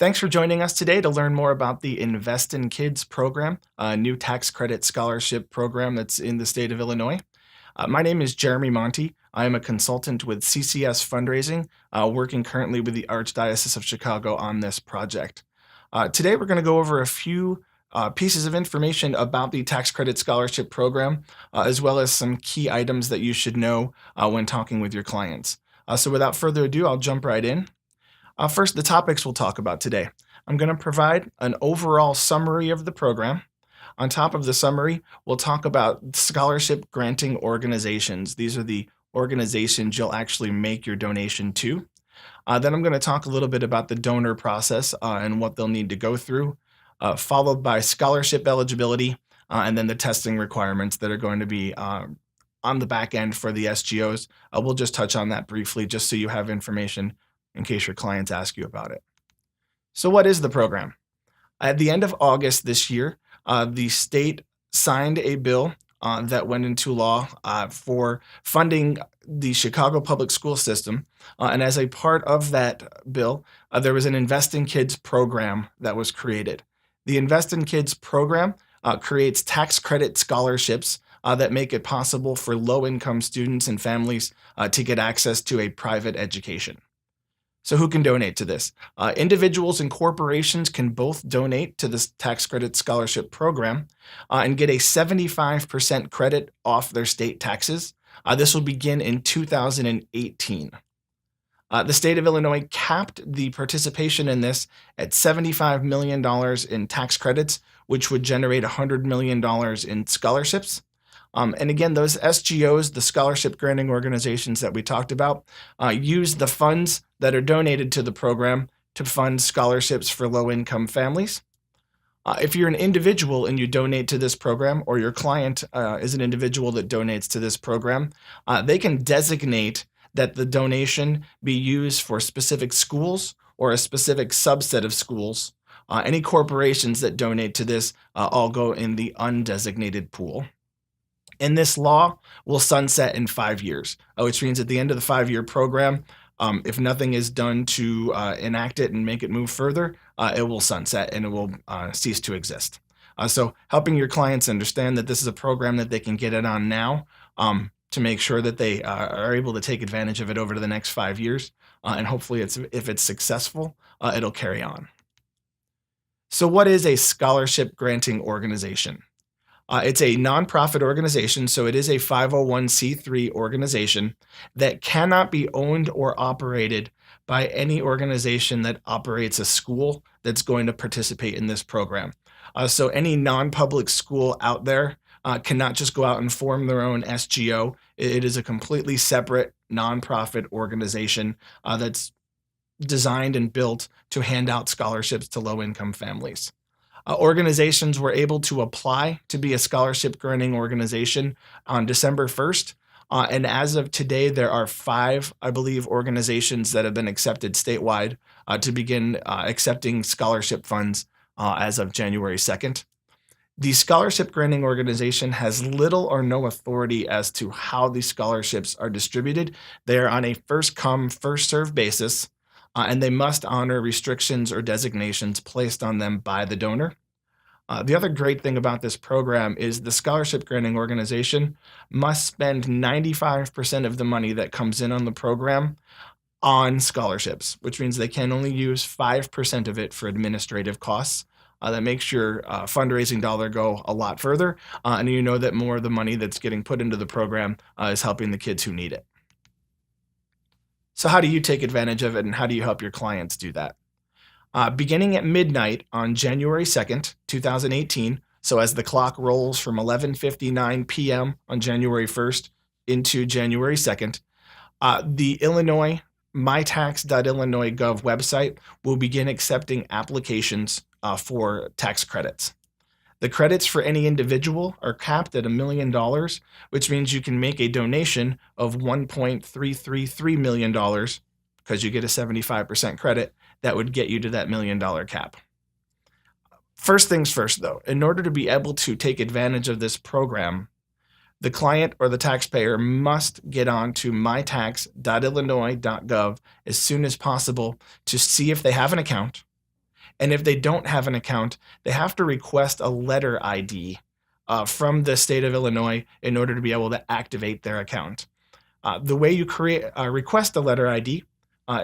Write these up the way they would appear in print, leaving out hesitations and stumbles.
Thanks for joining us today to learn more about the Invest in Kids program, a new tax credit scholarship program that's in the state of Illinois. My name is Jeremy Monty. I am a consultant with CCS Fundraising, working currently with the Archdiocese of Chicago on this project. Today, we're going to go over a few pieces of information about the tax credit scholarship program, as well as some key items that you should know when talking with your clients. So without further ado, I'll jump right in. First, the topics we'll talk about today. I'm going to provide an overall summary of the program. On top of the summary, we'll talk about scholarship granting organizations. These are the organizations you'll actually make your donation to. Then I'm going to talk a little bit about the donor process and what they'll need to go through, followed by scholarship eligibility, and then the testing requirements that are going to be on the back end for the SGOs. We'll just touch on that briefly just so you have information in case your clients ask you about it. So what is the program? At the end of August this year, the state signed a bill that went into law for funding the Chicago public school system. And as a part of that bill, there was an Invest in Kids program that was created. The Invest in Kids program creates tax credit scholarships that make it possible for low-income students and families to get access to a private education. So who can donate to this? Individuals and corporations can both donate to this tax credit scholarship program and get a 75% credit off their state taxes. This will begin in 2018. The state of Illinois capped the participation in this at $75 million in tax credits, which would generate $100 million in scholarships. And again, those SGOs, the scholarship granting organizations that we talked about, use the funds that are donated to the program to fund scholarships for low-income families. If you're an individual and you donate to this program, or your client is an individual that donates to this program, they can designate that the donation be used for specific schools or a specific subset of schools. Any corporations that donate to this all go in the undesignated pool. And this law will sunset in 5 years, which means at the end of the 5-year program, if nothing is done to enact it and make it move further, it will sunset and it will cease to exist. So helping your clients understand that this is a program that they can get in on now to make sure that they are able to take advantage of it over the next 5 years. And hopefully, if it's successful, it'll carry on. So what is a scholarship granting organization? It's a nonprofit organization, so it is a 501c3 organization that cannot be owned or operated by any organization that operates a school that's going to participate in this program. So any non-public school out there cannot just go out and form their own SGO. It is a completely separate nonprofit organization that's designed and built to hand out scholarships to low-income families. Organizations were able to apply to be a scholarship granting organization on December 1st. And as of today, there are 5, I believe, organizations that have been accepted statewide to begin accepting scholarship funds as of January 2nd. The scholarship granting organization has little or no authority as to how these scholarships are distributed. They are on a first-come, first-served basis. And they must honor restrictions or designations placed on them by the donor. The other great thing about this program is the scholarship granting organization must spend 95% of the money that comes in on the program on scholarships, which means they can only use 5% of it for administrative costs. That makes your fundraising dollar go a lot further, and you know that more of the money that's getting put into the program is helping the kids who need it. So how do you take advantage of it, and how do you help your clients do that? Beginning at midnight on January 2nd, 2018, so as the clock rolls from 11:59 p.m. on January 1st into January 2nd, the Illinois mytax.illinois.gov website will begin accepting applications for tax credits. The credits for any individual are capped at $1 million, which means you can make a donation of $1.333 million because you get a 75% credit that would get you to that $1 million cap. First things first, though, in order to be able to take advantage of this program, the client or the taxpayer must get on to mytax.illinois.gov as soon as possible to see if they have an account And if they don't have an account, they have to request a letter ID from the state of Illinois in order to be able to activate their account. The way you request a letter ID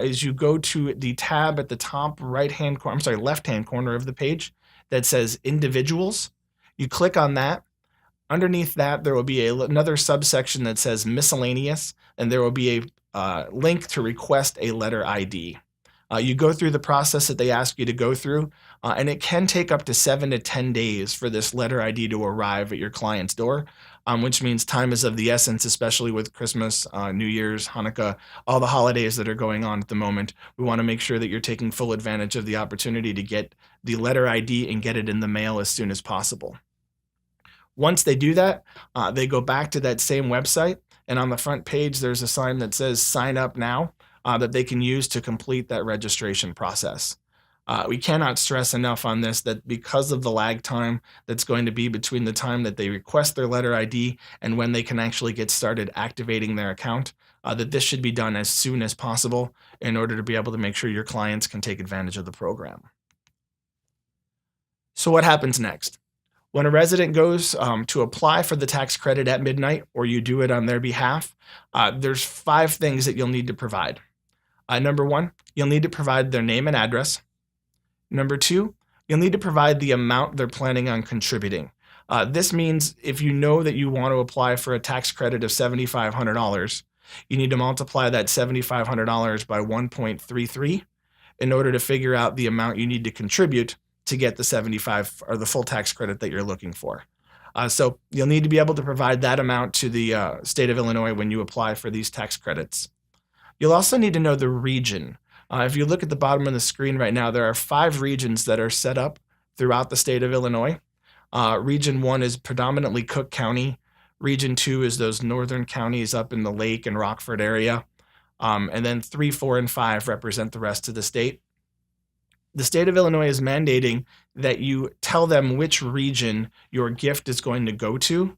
is you go to the tab at the top left-hand corner of the page that says Individuals. You click on that. Underneath that, there will be another subsection that says Miscellaneous, and there will be a link to request a letter ID. You go through the process that they ask you to go through, and it can take up to 7 to 10 days for this letter ID to arrive at your client's door, which means time is of the essence, especially with Christmas, New Year's, Hanukkah, all the holidays that are going on at the moment. We want to make sure that you're taking full advantage of the opportunity to get the letter ID and get it in the mail as soon as possible. Once they do that, they go back to that same website, and on the front page, there's a sign that says Sign Up Now that they can use to complete that registration process. We cannot stress enough on this that because of the lag time that's going to be between the time that they request their letter ID and when they can actually get started activating their account, that this should be done as soon as possible in order to be able to make sure your clients can take advantage of the program. So what happens next? When a resident goes to apply for the tax credit at midnight, or you do it on their behalf, there's 5 things that you'll need to provide. Number 1, you'll need to provide their name and address. Number 2, you'll need to provide the amount they're planning on contributing. This means if you know that you want to apply for a tax credit of $7,500, you need to multiply that $7,500 by 1.33 in order to figure out the amount you need to contribute to get the 75 or the full tax credit that you're looking for. So you'll need to be able to provide that amount to the state of Illinois when you apply for these tax credits. You'll also need to know the region. If you look at the bottom of the screen right now, there are 5 regions that are set up throughout the state of Illinois. Region 1 is predominantly Cook County. Region 2 is those northern counties up in the Lake and Rockford area. And then 3, 4, and 5 represent the rest of the state. The state of Illinois is mandating that you tell them which region your gift is going to go to,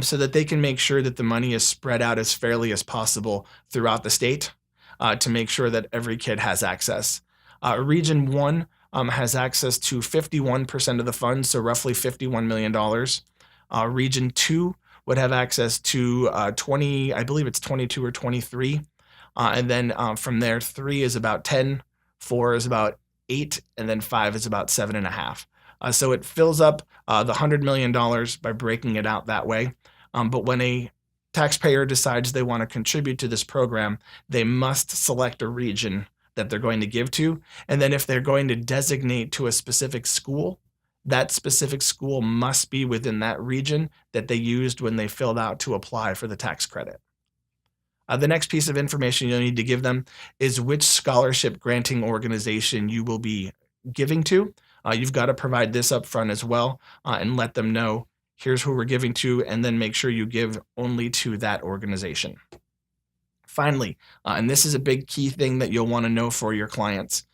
so that they can make sure that the money is spread out as fairly as possible throughout the state to make sure that every kid has access. Region 1 has access to 51% of the funds, so roughly $51 million. Region 2 would have access to 20, I believe it's 22 or 23. And then from there, 3 is about 10, 4 is about 8, and then 5 is about 7.5. So it fills up the $100 million by breaking it out that way. But when a taxpayer decides they want to contribute to this program, they must select a region that they're going to give to. And then if they're going to designate to a specific school, that specific school must be within that region that they used when they filled out to apply for the tax credit. The next piece of information you'll need to give them is which scholarship granting organization you will be giving to. You've got to provide this up front as well and let them know, here's who we're giving to, and then make sure you give only to that organization. Finally, and this is a big key thing that you'll want to know for your clients,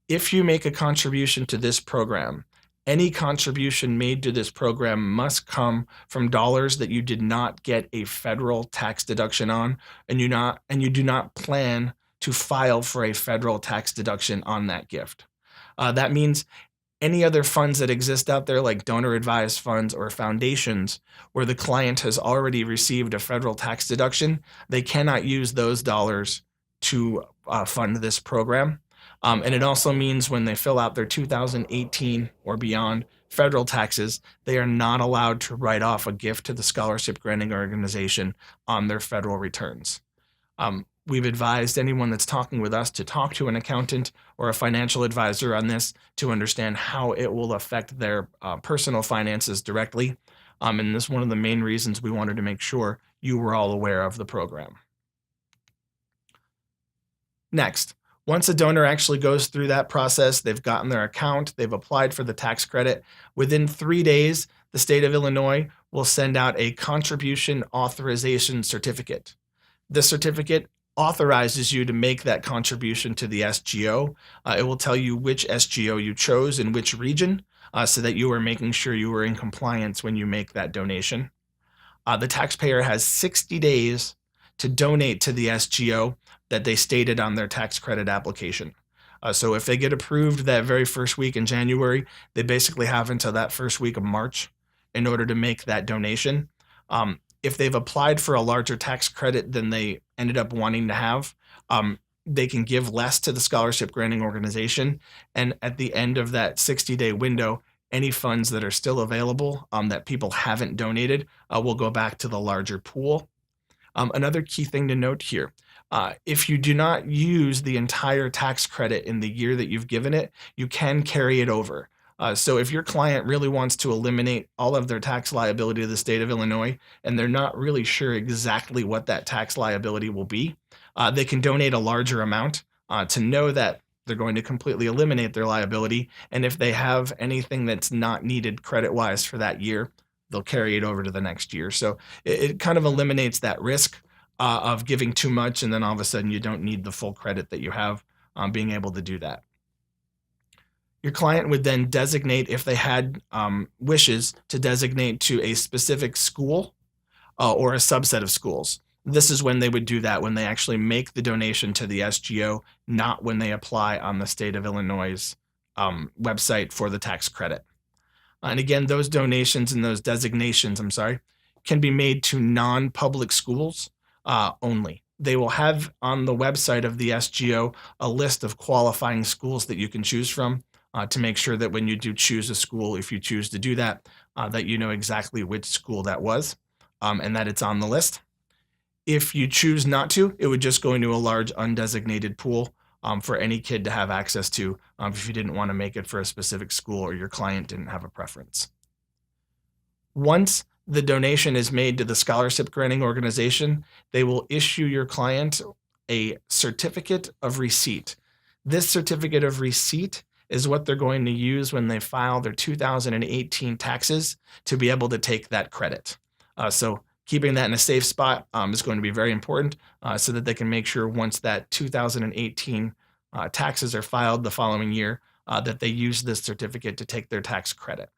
if you make a contribution to this program, any contribution made to this program must come from dollars that you did not get a federal tax deduction on, and you do not plan to file for a federal tax deduction on that gift. That means any other funds that exist out there, like donor advised funds or foundations, where the client has already received a federal tax deduction, they cannot use those dollars to fund this program. And it also means when they fill out their 2018 or beyond federal taxes, they are not allowed to write off a gift to the scholarship granting organization on their federal returns. We've advised anyone that's talking with us to talk to an accountant or a financial advisor on this to understand how it will affect their personal finances directly. And this is one of the main reasons we wanted to make sure you were all aware of the program. Next, once a donor actually goes through that process, they've gotten their account, they've applied for the tax credit, within 3 days, the state of Illinois will send out a contribution authorization certificate. This certificate authorizes you to make that contribution to the SGO. It will tell you which SGO you chose in which region so that you are making sure you are in compliance when you make that donation. The taxpayer has 60 days to donate to the SGO that they stated on their tax credit application. So if they get approved that very first week in January, they basically have until that first week of March in order to make that donation. If they've applied for a larger tax credit than they ended up wanting to have, they can give less to the scholarship granting organization. And at the end of that 60-day window, any funds that are still available that people haven't donated will go back to the larger pool. Another key thing to note here, if you do not use the entire tax credit in the year that you've given it, you can carry it over. So if your client really wants to eliminate all of their tax liability to the state of Illinois, and they're not really sure exactly what that tax liability will be, they can donate a larger amount to know that they're going to completely eliminate their liability. And if they have anything that's not needed credit-wise for that year, they'll carry it over to the next year. So it kind of eliminates that risk of giving too much, and then all of a sudden you don't need the full credit that you have being able to do that. Your client would then designate, if they had wishes, to designate to a specific school or a subset of schools. This is when they would do that, when they actually make the donation to the SGO, not when they apply on the state of Illinois' website for the tax credit. And again, those donations and those designations, can be made to non-public schools only. They will have on the website of the SGO a list of qualifying schools that you can choose from to make sure that when you do choose a school, if you choose to do that, that you know exactly which school that was and that it's on the list. If you choose not to, it would just go into a large undesignated pool for any kid to have access to if you didn't want to make it for a specific school or your client didn't have a preference. Once the donation is made to the scholarship granting organization, they will issue your client a certificate of receipt. This certificate of receipt is what they're going to use when they file their 2018 taxes to be able to take that credit. So keeping that in a safe spot is going to be very important so that they can make sure once that 2018 taxes are filed the following year that they use this certificate to take their tax credit.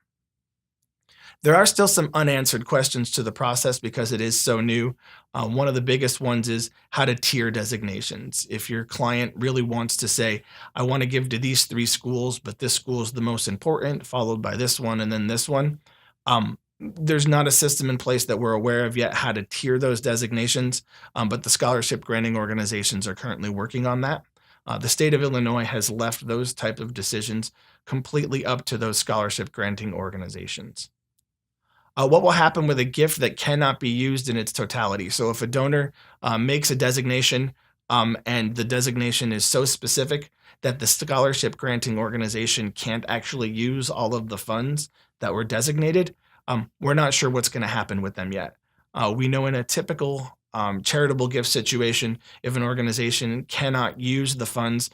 There are still some unanswered questions to the process because it is so new. One of the biggest ones is how to tier designations. If your client really wants to say, I want to give to these 3 schools, but this school is the most important, followed by this one and then this one, there's not a system in place that we're aware of yet how to tier those designations, but the scholarship granting organizations are currently working on that. The state of Illinois has left those type of decisions completely up to those scholarship granting organizations. What will happen with a gift that cannot be used in its totality? So if a donor makes a designation and the designation is so specific that the scholarship granting organization can't actually use all of the funds that were designated, we're not sure what's going to happen with them yet. We know in a typical charitable gift situation, if an organization cannot use the funds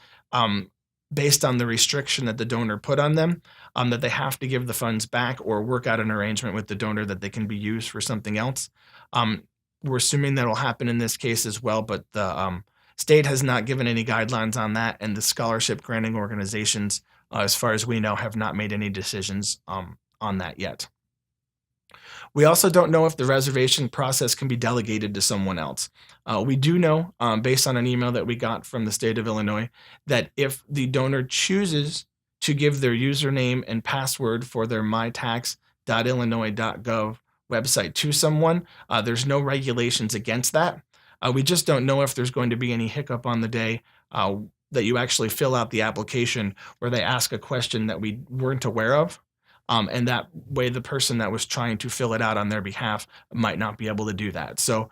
based on the restriction that the donor put on them, that they have to give the funds back or work out an arrangement with the donor that they can be used for something else. We're assuming that'll happen in this case as well, but the state has not given any guidelines on that, and the scholarship granting organizations, as far as we know, have not made any decisions on that yet. We also don't know if the reservation process can be delegated to someone else. We do know, based on an email that we got from the state of Illinois, that if the donor chooses to give their username and password for their mytax.illinois.gov website to someone, there's no regulations against that. We just don't know if there's going to be any hiccup on the day that you actually fill out the application where they ask a question that we weren't aware of. And that way the person that was trying to fill it out on their behalf might not be able to do that. So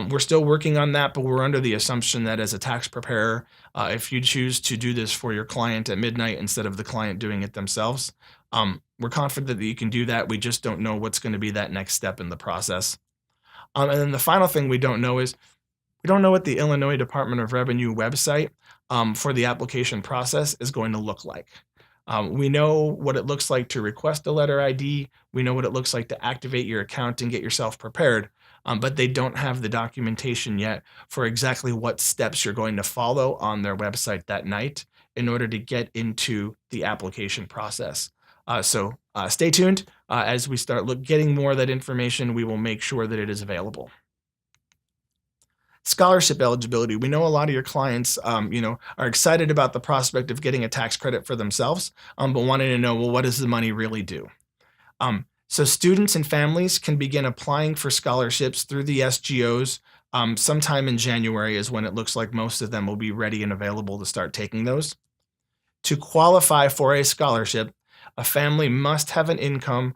we're still working on that, but we're under the assumption that as a tax preparer, if you choose to do this for your client at midnight instead of the client doing it themselves, we're confident that you can do that. We just don't know what's going to be that next step in the process. And then the final thing we don't know is we don't know what the Illinois Department of Revenue website for the application process is going to look like. We know what it looks like to request a letter ID. We know what it looks like to activate your account and get yourself prepared, but they don't have the documentation yet for exactly what steps you're going to follow on their website that night in order to get into the application process. So stay tuned. As we start getting more of that information, we will make sure that it is available. Scholarship eligibility. We know a lot of your clients, are excited about the prospect of getting a tax credit for themselves, but wanting to know, well, what does the money really do? So students and families can begin applying for scholarships through the SGOs sometime in January is when it looks like most of them will be ready and available to start taking those. To qualify for a scholarship, a family must have an income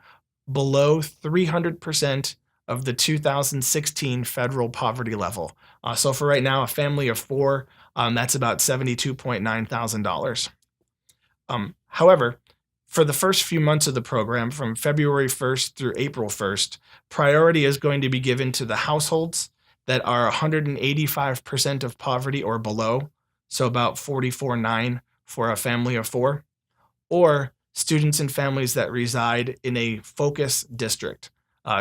below 300% of the 2016 federal poverty level. So for right now, a family of four, that's about $72,900. However, for the first few months of the program, from February 1st through April 1st, priority is going to be given to the households that are 185% of poverty or below, so about 44.9 for a family of four, or students and families that reside in a focus district,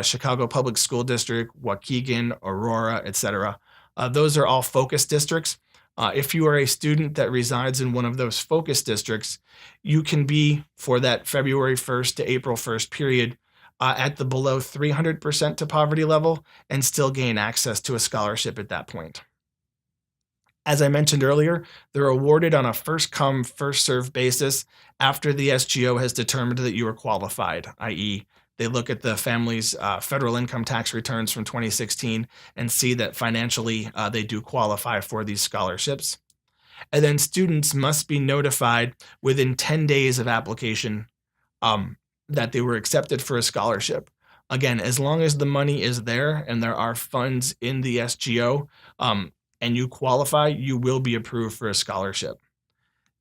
Chicago Public School District, Waukegan, Aurora, etc. Those are all focus districts. If you are a student that resides in one of those focus districts, you can be, for that February 1st to April 1st period, at the below 300% to poverty level and still gain access to a scholarship at that point. As I mentioned earlier, they're awarded on a first come, first served basis after the SGO has determined that you are qualified, i.e., they look at the family's federal income tax returns from 2016 and see that financially they do qualify for these scholarships. And then students must be notified within 10 days of application that they were accepted for a scholarship. Again, as long as the money is there and there are funds in the SGO and you qualify, you will be approved for a scholarship.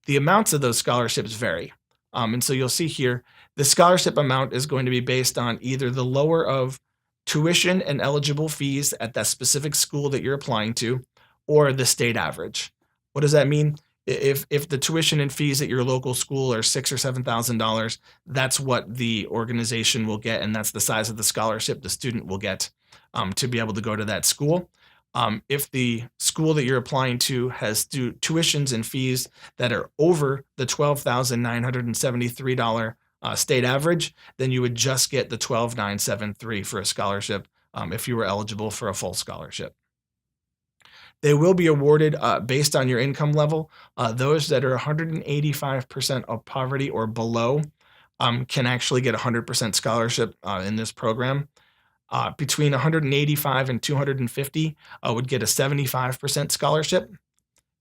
The amounts of those scholarships vary. And so you'll see here, the scholarship amount is going to be based on either the lower of tuition and eligible fees at that specific school that you're applying to, or the state average. What does that mean? If the tuition and fees at your local school are $6,000 or $7,000, that's what the organization will get, and that's the size of the scholarship the student will get to be able to go to that school. If the school that you're applying to has tuitions and fees that are over the $12,973 state average, then you would just get the $12,973 for a scholarship if you were eligible for a full scholarship. They will be awarded based on your income level. Those that are 185% of poverty or below can actually get a 100% scholarship in this program. Between 185 and 250 would get a 75% scholarship.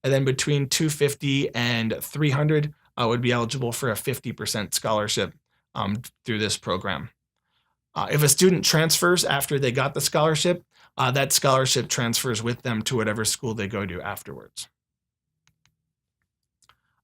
And then between 250 and 300 would be eligible for a 50% scholarship through this program. If a student transfers after they got the scholarship, that scholarship transfers with them to whatever school they go to afterwards.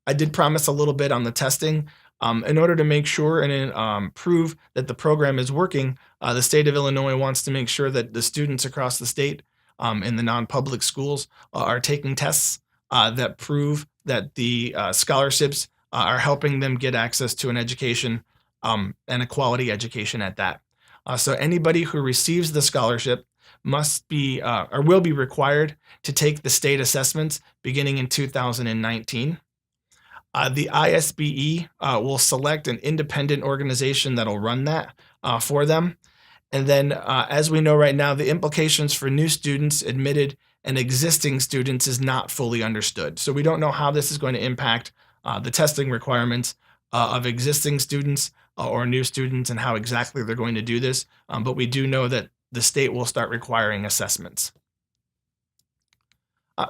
I did promise a little bit on the testing. In order to make sure and prove that the program is working, the state of Illinois wants to make sure that the students across the state in the non-public schools are taking tests that prove that the scholarships are helping them get access to an education and a quality education at that. So anybody who receives the scholarship must be or will be required to take the state assessments beginning in 2019. The ISBE will select an independent organization that'll run that for them. And then, as we know right now, the implications for new students admitted and existing students is not fully understood. So we don't know how this is going to impact the testing requirements of existing students or new students and how exactly they're going to do this. But we do know that the state will start requiring assessments.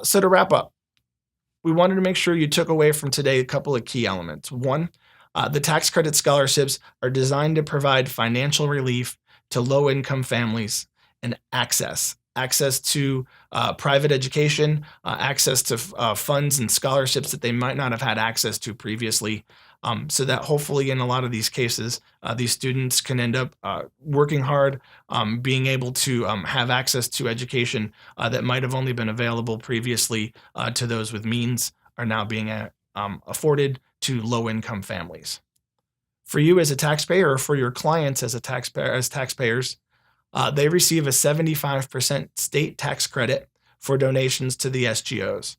So to wrap up, we wanted to make sure you took away from today a couple of key elements. One, the tax credit scholarships are designed to provide financial relief to low-income families and access to private education, access to funds and scholarships that they might not have had access to previously, so that hopefully in a lot of these cases, these students can end up working hard, being able to have access to education that might have only been available previously to those with means are now being afforded to low-income families. For you as a taxpayer or for your clients as taxpayers, they receive a 75% state tax credit for donations to the SGOs.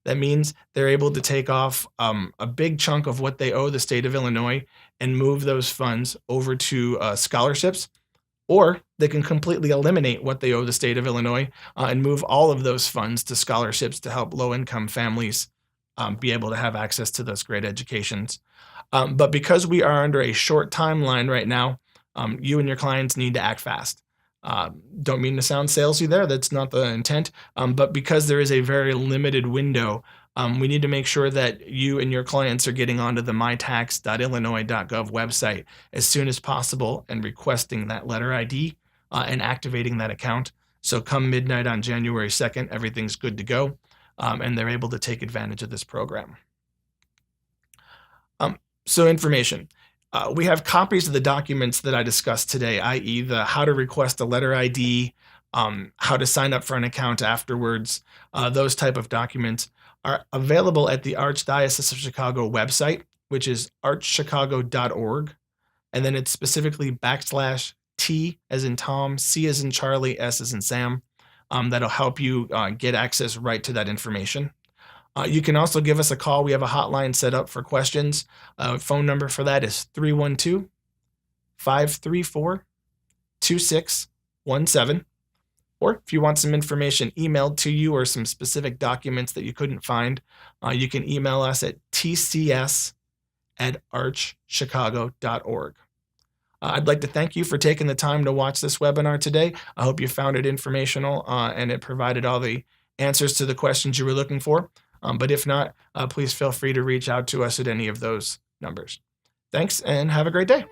That means they're able to take off a big chunk of what they owe the state of Illinois and move those funds over to scholarships or they can completely eliminate what they owe the state of Illinois and move all of those funds to scholarships to help low-income families be able to have access to those great educations. But because we are under a short timeline right now, you and your clients need to act fast. Don't mean to sound salesy there. That's not the intent. But because there is a very limited window, we need to make sure that you and your clients are getting onto the mytax.illinois.gov website as soon as possible and requesting that letter ID and activating that account. So come midnight on January 2nd, everything's good to go, and they're able to take advantage of this program. So information. We have copies of the documents that I discussed today, i.e. the how to request a letter ID, how to sign up for an account afterwards. Those type of documents are available at the Archdiocese of Chicago website, which is archchicago.org. And then it's specifically /T as in Tom, C as in Charlie, S as in Sam. That'll help you get access right to that information. You can also give us a call. We have a hotline set up for questions. Phone number for that is 312-534-2617. Or if you want some information emailed to you or some specific documents that you couldn't find, you can email us at tcs@archchicago.org. I'd like to thank you for taking the time to watch this webinar today. I hope you found it informational and it provided all the answers to the questions you were looking for. But if not, please feel free to reach out to us at any of those numbers. Thanks and have a great day.